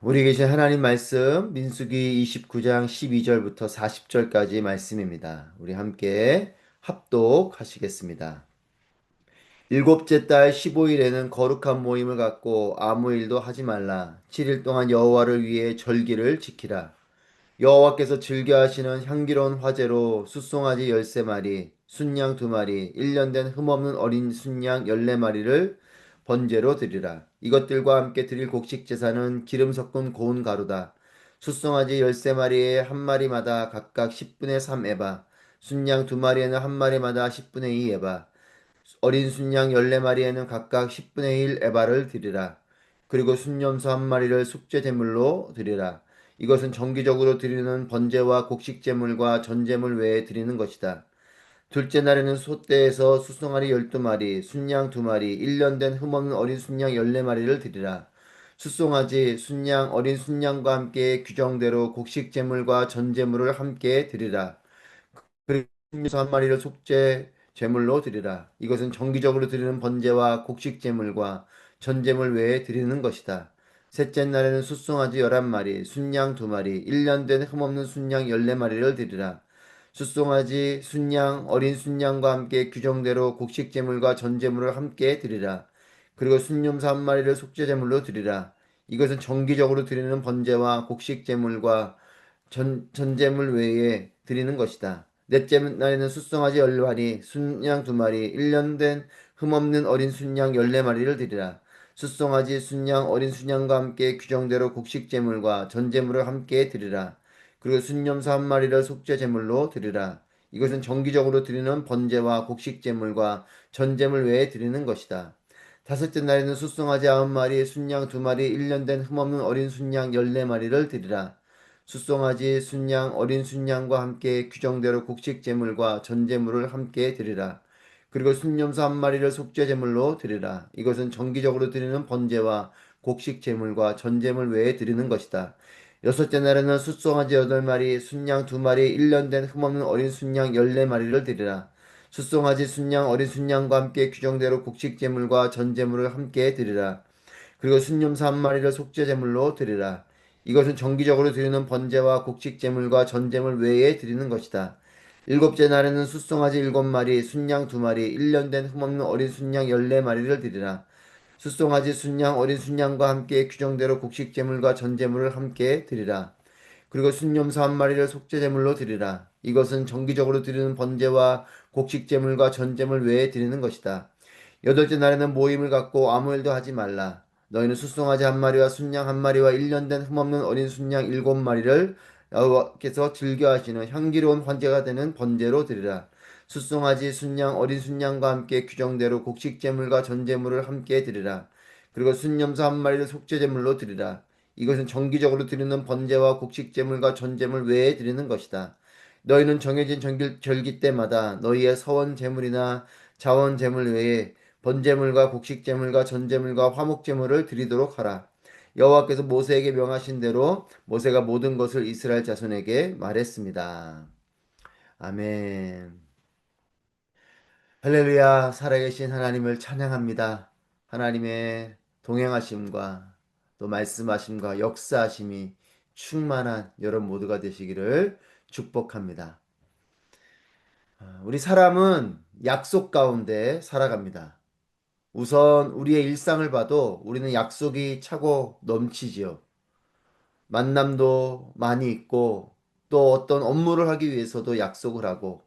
우리 계신 하나님 말씀 민수기 29장 12절부터 40절까지 말씀입니다. 우리 함께 합독하시겠습니다. 일곱째 달 15일에는 거룩한 모임을 갖고 아무 일도 하지 말라. 7일 동안 여호와를 위해 절기를 지키라. 여호와께서 즐겨하시는 향기로운 화제로 숫송아지 13마리, 순양 2마리, 1년 된 흠없는 어린 순양 14마리를 번제로 드리라. 이것들과 함께 드릴 곡식 제사는 기름 섞은 고운 가루다. 숫송아지 13마리에 한 마리마다 각각 10분의 3 에바, 순양 2마리에는 한 마리마다 10분의 2 에바, 어린 순양 14마리에는 각각 10분의 1 에바를 드리라. 그리고 순염소 한 마리를 속죄 제물로 드리라. 이것은 정기적으로 드리는 번제와 곡식 제물과 전 제물 외에 드리는 것이다. 둘째 날에는 소떼에서 수송아리 12마리, 순양 2마리, 1년 된 흠없는 어린 순양 14마리를 드리라. 숫송아지, 순양, 어린 순양과 함께 규정대로 곡식 제물과 전 제물을 함께 드리라. 그리고 순수 한 마리를 속죄 제물로 드리라. 이것은 정기적으로 드리는 번제와 곡식 제물과 전 제물 외에 드리는 것이다. 셋째 날에는 숫송아지 11마리, 순양 2마리, 1년 된 흠없는 순양 14마리를 드리라. 숫송아지, 순양, 어린 순양과 함께 규정대로 곡식 제물과 전 제물을 함께 드리라. 그리고 순염소 한 마리를 속죄 제물로 드리라. 이것은 정기적으로 드리는 번제와 곡식 제물과 전제물 외에 드리는 것이다. 넷째 날에는 숫송아지 10마리, 순양 2마리, 1년 된 흠없는 어린 순양 14마리를 드리라. 숫송아지, 순양, 어린 순양과 함께 규정대로 곡식 제물과 전제물을 함께 드리라. 그리고 순염소 한 마리를 속죄 제물로 드리라. 이것은 정기적으로 드리는 번제와 곡식 제물과 전제물 외에 드리는 것이다. 다섯째 날에는 숫송아지 9마리, 순양 2마리, 1년 된 흠없는 어린 순양 14마리를 드리라. 숫송아지, 순양, 어린 순양과 함께 규정대로 곡식 제물과 전 제물을 함께 드리라. 그리고 순염소 한 마리를 속죄 제물로 드리라. 이것은 정기적으로 드리는 번제와 곡식 제물과 전 제물 외에 드리는 것이다. 여섯째 날에는 숫송아지 8마리, 순양 2마리, 1년 된 흠없는 어린 순양 14마리를 드리라. 숫송아지, 순양, 어린 순양과 함께 규정대로 곡식 제물과 전 제물을 함께 드리라. 그리고 순념사 한 마리를 속죄 제물로 드리라. 이것은 정기적으로 드리는 번제와 곡식 제물과 전 제물 외에 드리는 것이다. 일곱째 날에는 숫송아지 7마리, 순양 2마리, 1년 된 흠없는 어린 순양 14마리를 드리라. 숫송아지, 순양, 어린 순양과 함께 규정대로 곡식 제물과 전 제물을 함께 드리라. 그리고 순념사 한 마리를 속죄 제물로 드리라. 이것은 정기적으로 드리는 번제와 곡식 제물과 전 제물 외에 드리는 것이다. 여덟째 날에는 모임을 갖고 아무 일도 하지 말라. 너희는 숫송아지 한 마리와 순양 한 마리와 1년 된 흠없는 어린 순양 7마리를 여호와께서 즐겨하시는 향기로운 환제가 되는 번제로 드리라. 숫송아지, 순양, 어린 순양과 함께 규정대로 곡식 제물과 전 제물을 함께 드리라. 그리고 순염소 한 마리를 속죄 제물로 드리라. 이것은 정기적으로 드리는 번제와 곡식 제물과 전 제물 외에 드리는 것이다. 너희는 정해진 절기 때마다 너희의 서원 제물이나 자원 제물 외에 번제물과 곡식제물과 전제물과 화목제물을 드리도록 하라. 여호와께서 모세에게 명하신 대로 모세가 모든 것을 이스라엘 자손에게 말했습니다. 아멘. 할렐루야. 살아계신 하나님을 찬양합니다. 하나님의 동행하심과 또 말씀하심과 역사하심이 충만한 여러분 모두가 되시기를 축복합니다. 우리 사람은 약속 가운데 살아갑니다. 우선 우리의 일상을 봐도 우리는 약속이 차고 넘치지요. 만남도 많이 있고 또 어떤 업무를 하기 위해서도 약속을 하고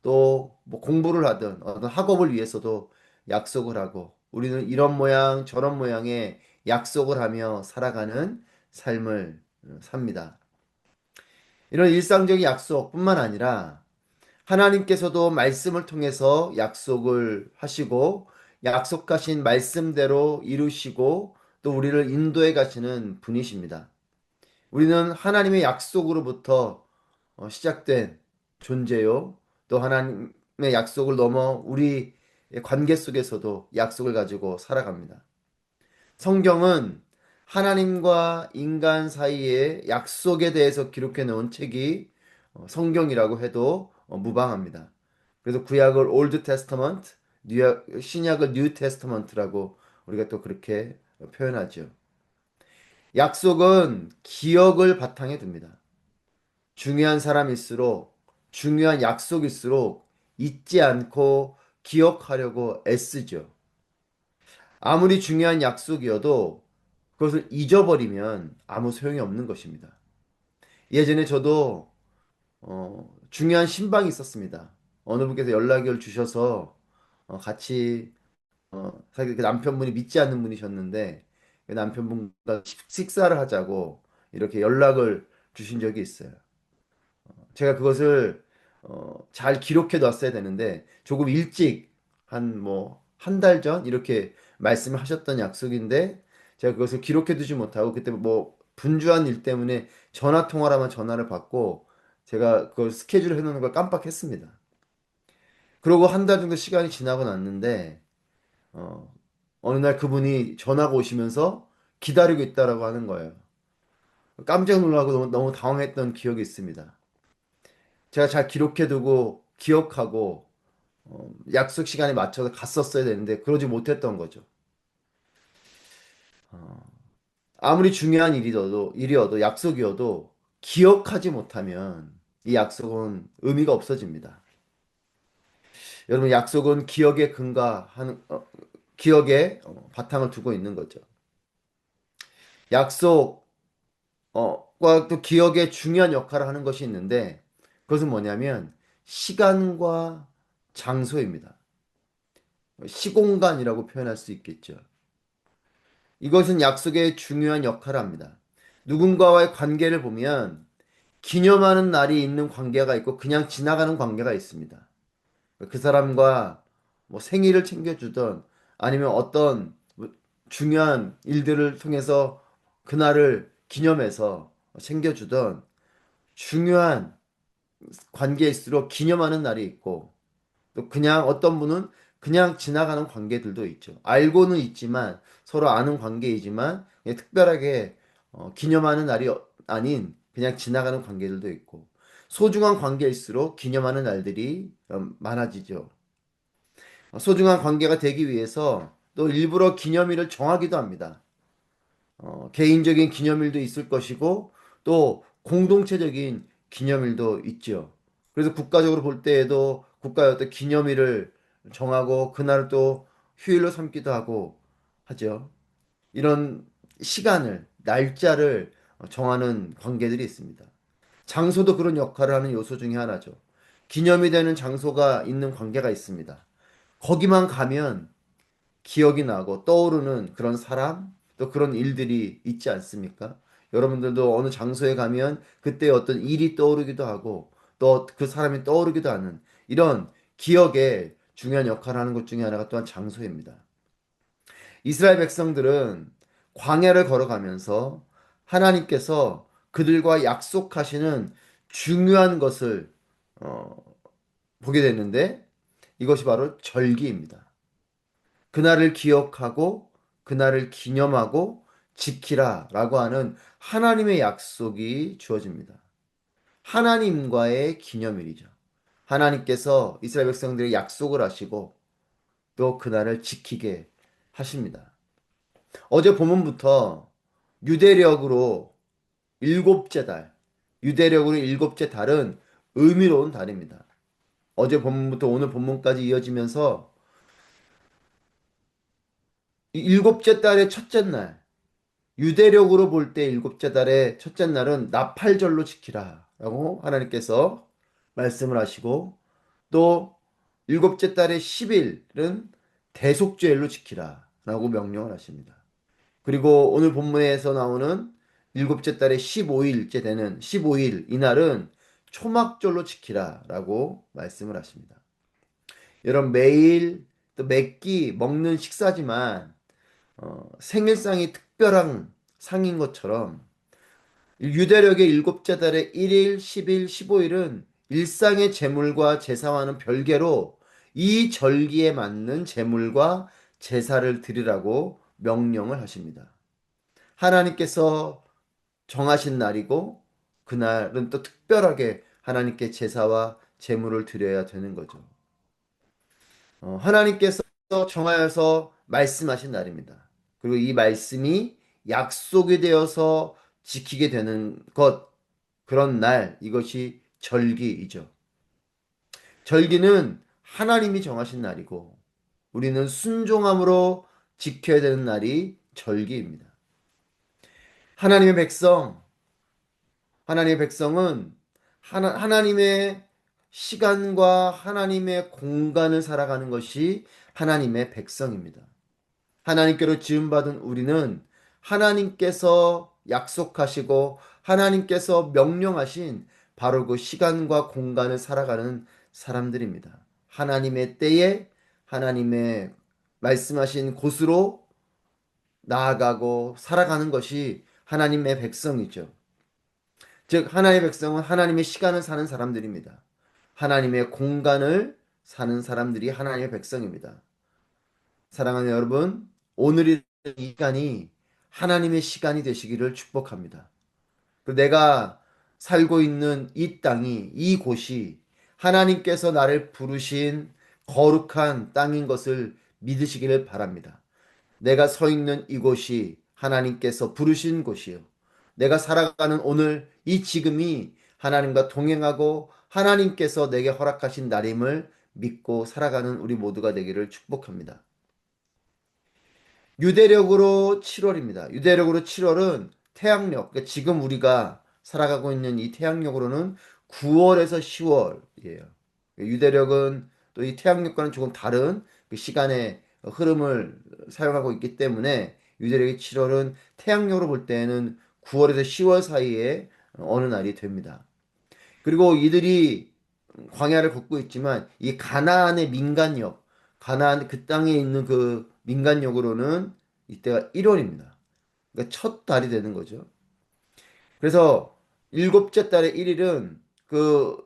또 뭐 공부를 하든 어떤 학업을 위해서도 약속을 하고 우리는 이런 모양 저런 모양의 약속을 하며 살아가는 삶을 삽니다. 이런 일상적인 약속뿐만 아니라 하나님께서도 말씀을 통해서 약속을 하시고 약속하신 말씀대로 이루시고 또 우리를 인도해 가시는 분이십니다. 우리는 하나님의 약속으로부터 시작된 존재요. 또 하나님의 약속을 넘어 우리 관계 속에서도 약속을 가지고 살아갑니다. 성경은 하나님과 인간 사이의 약속에 대해서 기록해 놓은 책이 성경이라고 해도 무방합니다. 그래서 구약을 올드 테스터먼트, 신약을 뉴 테스터먼트라고 우리가 또 그렇게 표현하죠. 약속은 기억을 바탕에 둡니다. 중요한 사람일수록, 중요한 약속일수록 잊지 않고 기억하려고 애쓰죠. 아무리 중요한 약속이어도 그것을 잊어버리면 아무 소용이 없는 것입니다. 예전에 저도 중요한 신방이 있었습니다. 어느 분께서 연락을 주셔서 같이 사실 그 남편분이 믿지 않는 분이셨는데 그 남편분과 식사를 하자고 이렇게 연락을 주신 적이 있어요. 제가 그것을 잘 기록해 놨어야 되는데 조금 일찍 한 뭐 한 달 전 이렇게 말씀을 하셨던 약속인데 제가 그것을 기록해 두지 못하고 그때 뭐 분주한 일 때문에 전화 통화라만 전화를 받고 제가 그걸 스케줄을 해놓는 걸 깜빡했습니다. 그러고 한 달 정도 시간이 지나고 났는데 어, 어느 날 그분이 전화가 오시면서 기다리고 있다라고 하는 거예요. 깜짝 놀라고 너무 당황했던 기억이 있습니다. 제가 잘 기록해두고 기억하고 약속 시간에 맞춰서 갔었어야 되는데 그러지 못했던 거죠. 아무리 중요한 일이어도 약속이어도 기억하지 못하면 이 약속은 의미가 없어집니다. 여러분 약속은 기억에 근거하는 기억에 바탕을 두고 있는 거죠. 약속과 또 기억에 중요한 역할을 하는 것이 있는데 그것은 뭐냐면 시간과 장소입니다. 시공간이라고 표현할 수 있겠죠. 이것은 약속에 중요한 역할을 합니다. 누군가와의 관계를 보면 기념하는 날이 있는 관계가 있고 그냥 지나가는 관계가 있습니다. 그 사람과 뭐 생일을 챙겨주던 아니면 어떤 뭐 중요한 일들을 통해서 그날을 기념해서 챙겨주던 중요한 관계일수록 기념하는 날이 있고 또 그냥 어떤 분은 그냥 지나가는 관계들도 있죠. 알고는 있지만 서로 아는 관계이지만 그냥 특별하게 기념하는 날이 아닌 그냥 지나가는 관계들도 있고 소중한 관계일수록 기념하는 날들이 많아지죠. 소중한 관계가 되기 위해서 또 일부러 기념일을 정하기도 합니다. 개인적인 기념일도 있을 것이고 또 공동체적인 기념일도 있죠. 그래서 국가적으로 볼 때에도 국가의 어떤 기념일을 정하고 그날을 또 휴일로 삼기도 하고 하죠. 이런 시간을, 날짜를 정하는 관계들이 있습니다. 장소도 그런 역할을 하는 요소 중에 하나죠. 기념이 되는 장소가 있는 관계가 있습니다. 거기만 가면 기억이 나고 떠오르는 그런 사람, 또 그런 일들이 있지 않습니까? 여러분들도 어느 장소에 가면 그때 어떤 일이 떠오르기도 하고 또 그 사람이 떠오르기도 하는 이런 기억에 중요한 역할을 하는 것 중에 하나가 또한 장소입니다. 이스라엘 백성들은 광야를 걸어가면서 하나님께서 그들과 약속하시는 중요한 것을 어, 보게 됐는데 이것이 바로 절기입니다. 그날을 기억하고 그날을 기념하고 지키라 라고 하는 하나님의 약속이 주어집니다. 하나님과의 기념일이죠. 하나님께서 이스라엘 백성들에게 약속을 하시고 또 그날을 지키게 하십니다. 어제 본문부터 유대력으로 일곱째 달, 유대력으로 일곱째 달은 의미로운 달입니다. 어제 본문부터 오늘 본문까지 이어지면서 이 일곱째 달의 첫째 날, 유대력으로 볼 때 일곱째 달의 첫째 날은 나팔절로 지키라 라고 하나님께서 말씀을 하시고 또 일곱째 달의 10일은 대속죄일로 지키라 라고 명령을 하십니다. 그리고 오늘 본문에서 나오는 일곱째 달의 15일째 되는 15일 이날은 초막절로 지키라 라고 말씀을 하십니다. 여러분 매일 또 매끼 먹는 식사지만 생일상이 특별한 상인 것처럼 유대력의 일곱째 달의 1일, 10일, 15일은 일상의 제물과 제사와는 별개로 이 절기에 맞는 제물과 제사를 드리라고 명령을 하십니다. 하나님께서 정하신 날이고 그날은 또 특별하게 하나님께 제사와 제물을 드려야 되는 거죠. 하나님께서 정하여서 말씀하신 날입니다. 그리고 이 말씀이 약속이 되어서 지키게 되는 것, 그런 날, 이것이 절기이죠. 절기는 하나님이 정하신 날이고, 우리는 순종함으로 지켜야 되는 날이 절기입니다. 하나님의 백성, 하나님의 백성은 하나님의 시간과 하나님의 공간을 살아가는 것이 하나님의 백성입니다. 하나님께로 지음받은 우리는 하나님께서 약속하시고 하나님께서 명령하신 바로 그 시간과 공간을 살아가는 사람들입니다. 하나님의 때에 하나님의 말씀하신 곳으로 나아가고 살아가는 것이 하나님의 백성이죠. 즉, 하나님의 백성은 하나님의 시간을 사는 사람들입니다. 하나님의 공간을 사는 사람들이 하나님의 백성입니다. 사랑하는 여러분, 오늘의 이 시간이 하나님의 시간이 되시기를 축복합니다. 그리고 내가 살고 있는 이 땅이, 이곳이 하나님께서 나를 부르신 거룩한 땅인 것을 믿으시기를 바랍니다. 내가 서 있는 이곳이 하나님께서 부르신 곳이요. 내가 살아가는 오늘 이 지금이 하나님과 동행하고 하나님께서 내게 허락하신 날임을 믿고 살아가는 우리 모두가 되기를 축복합니다. 유대력으로 7월입니다. 유대력으로 7월은 태양력, 그러니까 지금 우리가 살아가고 있는 이 태양력으로는 9월에서 10월이에요. 유대력은 또 이 태양력과는 조금 다른 그 시간의 흐름을 사용하고 있기 때문에 유대력의 7월은 태양력으로 볼 때는 9월에서 10월 사이에 어느 날이 됩니다. 그리고 이들이 광야를 걷고 있지만 이 가나안의 민간역, 가나안 그 땅에 있는 그 민간역으로는 이때가 1월입니다. 그러니까 첫 달이 되는 거죠. 그래서 일곱째 달의 1일은 그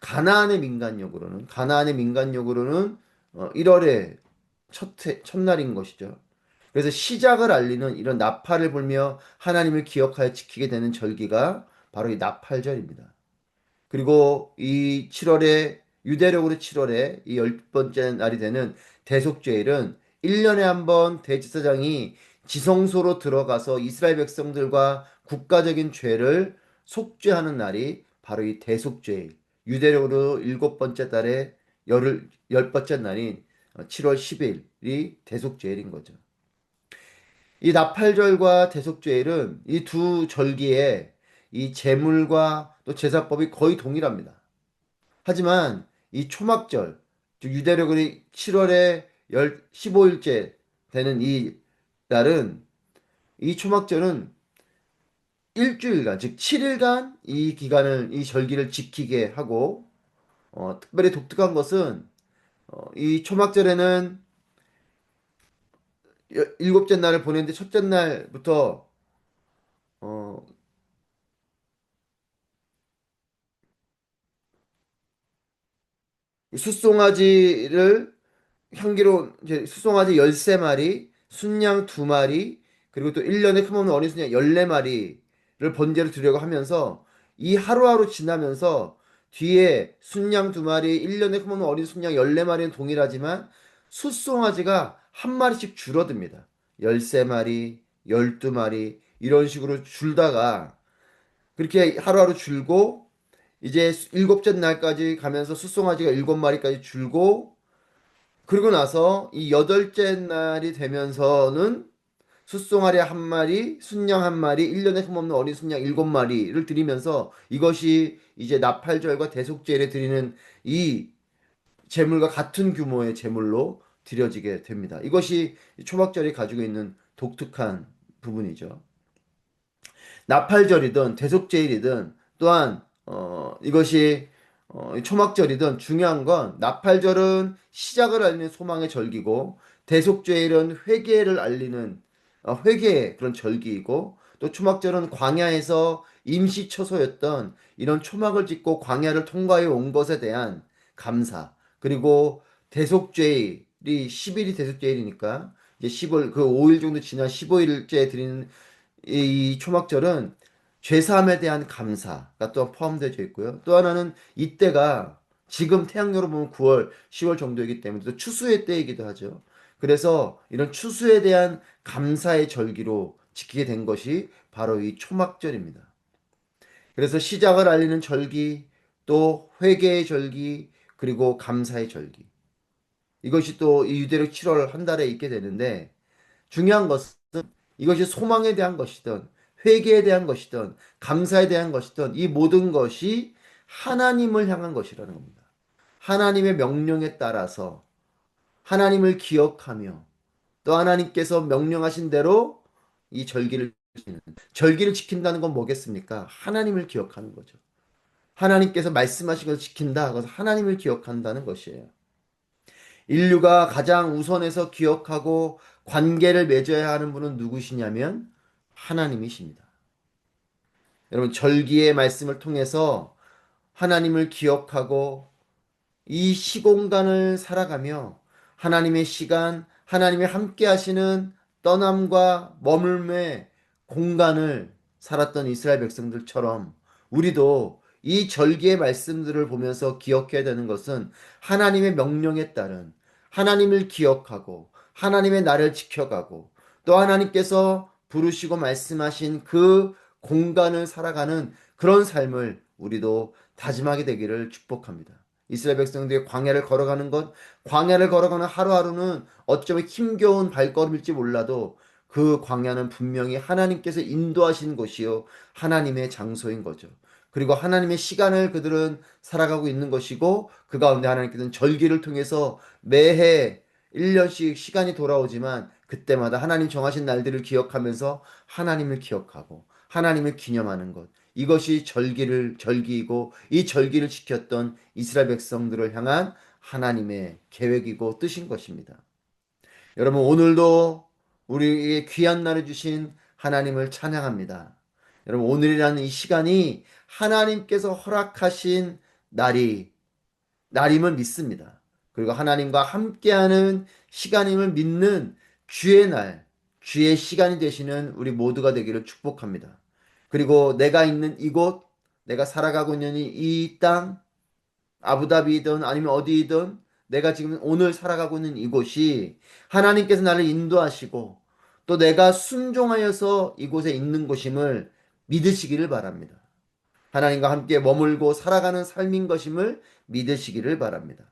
가나안의 민간역으로는 1월의 첫날인 것이죠. 그래서 시작을 알리는 이런 나팔을 불며 하나님을 기억하여 지키게 되는 절기가 바로 이 나팔절입니다. 그리고 이 7월에 유대력으로 7월에 이 열 번째 날이 되는 대속죄일은 1년에 한 번 대제사장이 지성소로 들어가서 이스라엘 백성들과 국가적인 죄를 속죄하는 날이 바로 이 대속죄일. 유대력으로 일곱 번째 달에 열 번째 날인 7월 10일이 대속죄일인 거죠. 이 나팔절과 대속죄일은 이 두 절기에 이 제물과 또 제사법이 거의 동일합니다. 하지만 이 초막절, 즉 유대력으로 7월에 15일째 되는 이 날은 이 초막절은 일주일간, 즉 7일간 이 기간을 이 절기를 지키게 하고 특별히 독특한 것은 이 초막절에는 일곱째 날을 보내는데 첫째 날부터 어, 숫송아지를 향기로운 이제 수송아지 13마리, 순양 2마리, 그리고 또 1년에 흠없는 어린 순양 14마리를 번제로 드리려고 하면서 이 하루하루 지나면서 뒤에 순양 2마리, 1년에 흠없는 어린 순양 14마리는 동일하지만 숫송아지가 한 마리씩 줄어듭니다. 13마리, 12마리 이런 식으로 줄다가 그렇게 하루하루 줄고 이제 일곱째 날까지 가면서 숫송아지가 7마리까지 줄고 그리고 나서 이 여덟째 날이 되면서는 숫송아리 한 마리, 순양 한 마리, 1년에 흠없는 어린 순양 7마리를 드리면서 이것이 이제 나팔절과 대속제일에 드리는 이 제물과 같은 규모의 제물로 드려지게 됩니다. 이것이 초막절이 가지고 있는 독특한 부분이죠. 나팔절이든 대속제일이든 또한 이것이 초막절이든 중요한 건 나팔절은 시작을 알리는 소망의 절기고 대속죄일은 회개를 알리는 회개의 그런 절기이고 또 초막절은 광야에서 임시 처소였던 이런 초막을 짓고 광야를 통과해 온 것에 대한 감사 그리고 대속죄일이 10일이 대속죄일이니까 이제 10월 그 5일 정도 지난 15일째 드리는 이 초막절은 죄사함에 대한 감사가 또 포함되어 있고요. 또 하나는 이때가 지금 태양열로 보면 9월, 10월 정도이기 때문에 또 추수의 때이기도 하죠. 그래서 이런 추수에 대한 감사의 절기로 지키게 된 것이 바로 이 초막절입니다. 그래서 시작을 알리는 절기, 또 회개의 절기, 그리고 감사의 절기. 이것이 또 이 유대력 7월 한 달에 있게 되는데 중요한 것은 이것이 소망에 대한 것이든 회개에 대한 것이든 감사에 대한 것이든 이 모든 것이 하나님을 향한 것이라는 겁니다. 하나님의 명령에 따라서 하나님을 기억하며 또 하나님께서 명령하신 대로 이 절기를 지키는 절기를 지킨다는 건 뭐겠습니까? 하나님을 기억하는 거죠. 하나님께서 말씀하신 것을 지킨다. 그래서 하나님을 기억한다는 것이에요. 인류가 가장 우선해서 기억하고 관계를 맺어야 하는 분은 누구시냐면 하나님이십니다. 여러분, 절기의 말씀을 통해서 하나님을 기억하고 이 시공간을 살아가며 하나님의 시간, 하나님의 함께 하시는 떠남과 머물매 공간을 살았던 이스라엘 백성들처럼 우리도 이 절기의 말씀들을 보면서 기억해야 되는 것은 하나님의 명령에 따른 하나님을 기억하고 하나님의 나를 지켜가고 또 하나님께서 부르시고 말씀하신 그 공간을 살아가는 그런 삶을 우리도 다짐하게 되기를 축복합니다. 이스라엘 백성들이 광야를 걸어가는 것, 광야를 걸어가는 하루하루는 어쩌면 힘겨운 발걸음일지 몰라도 그 광야는 분명히 하나님께서 인도하신 곳이요. 하나님의 장소인 거죠. 그리고 하나님의 시간을 그들은 살아가고 있는 것이고 그 가운데 하나님께서는 절기를 통해서 매해 1년씩 시간이 돌아오지만 그때마다 하나님 정하신 날들을 기억하면서 하나님을 기억하고 하나님을 기념하는 것. 이것이 절기이고 이 절기를 지켰던 이스라엘 백성들을 향한 하나님의 계획이고 뜻인 것입니다. 여러분, 오늘도 우리에게 귀한 날을 주신 하나님을 찬양합니다. 여러분, 오늘이라는 이 시간이 하나님께서 허락하신 날임을 믿습니다. 그리고 하나님과 함께하는 시간임을 믿는 주의 날, 주의 시간이 되시는 우리 모두가 되기를 축복합니다. 그리고 내가 있는 이곳, 내가 살아가고 있는 이 땅, 아부다비든 아니면 어디든 내가 지금 오늘 살아가고 있는 이곳이 하나님께서 나를 인도하시고 또 내가 순종하여서 이곳에 있는 곳임을 믿으시기를 바랍니다. 하나님과 함께 머물고 살아가는 삶인 것임을 믿으시기를 바랍니다.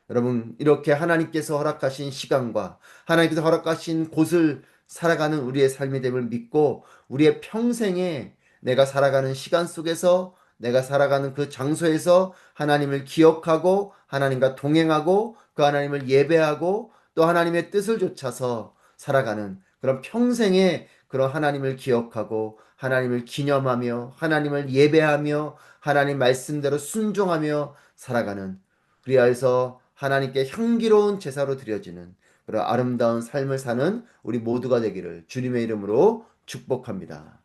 여러분, 이렇게 하나님께서 허락하신 시간과 하나님께서 허락하신 곳을 살아가는 우리의 삶이 됨을 믿고 우리의 평생에 내가 살아가는 시간 속에서 내가 살아가는 그 장소에서 하나님을 기억하고 하나님과 동행하고 그 하나님을 예배하고 또 하나님의 뜻을 좇아서 살아가는 그런 평생에 그런 하나님을 기억하고 하나님을 기념하며 하나님을 예배하며 하나님 말씀대로 순종하며 살아가는 그리하여서 하나님께 향기로운 제사로 드려지는 그런 아름다운 삶을 사는 우리 모두가 되기를 주님의 이름으로 축복합니다.